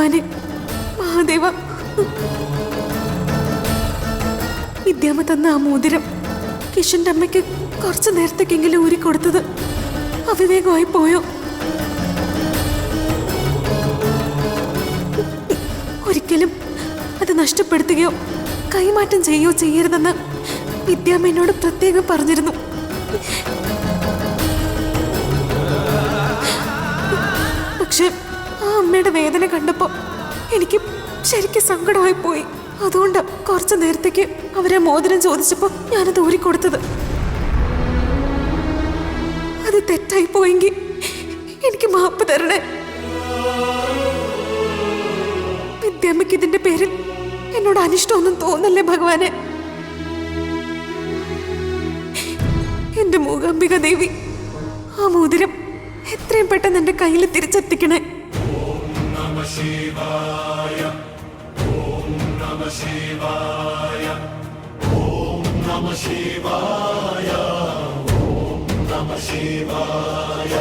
ഭഗവാനെ, മഹാദേവ, വിദ്യാമ്മ തന്ന ആ മോതിരം കിഷന്റെ അമ്മയ്ക്ക് കുറച്ചു നേരത്തേക്കെങ്കിലും ഊരിക്കൊടുത്തത് അവിവേകമായി പോയോ? ഒരിക്കലും അത് നഷ്ടപ്പെടുത്തുകയോ കൈമാറ്റം ചെയ്യുകയോ ചെയ്യരുതെന്ന് വിദ്യാമ്മ എന്നോട് പ്രത്യേകം പറഞ്ഞിരുന്നു. പക്ഷെ ആ അമ്മയുടെ വേദന കണ്ടപ്പോ എനിക്ക് ശരിക്കും സങ്കടമായി പോയി. അതുകൊണ്ട് കുറച്ചു നേരത്തേക്ക് അവരെ മോതിരം ചോദിച്ചപ്പോ ഞാനത് ഊരിക്കൊടുത്തത്. അത് തെറ്റായി പോയെങ്കിൽ എനിക്ക് മാപ്പ് തരണേ. വിദ്യാമ്മയ്ക്ക് ഇതിന്റെ പേരിൽ എന്നോട് അനിഷ്ടമൊന്നും തോന്നല്ലേ ഭഗവാനെ. എന്റെ മൂകാംബിക ദേവി, ആ മോതിരം എത്രയും പെട്ടെന്ന് എന്റെ കയ്യിൽ തിരിച്ചെത്തിക്കണേ. ഓം നമഃ ശിവായ, ഓം നമഃ ശിവായ, ഓം നമഃ ശിവായ, ഓം നമഃ ശിവായ.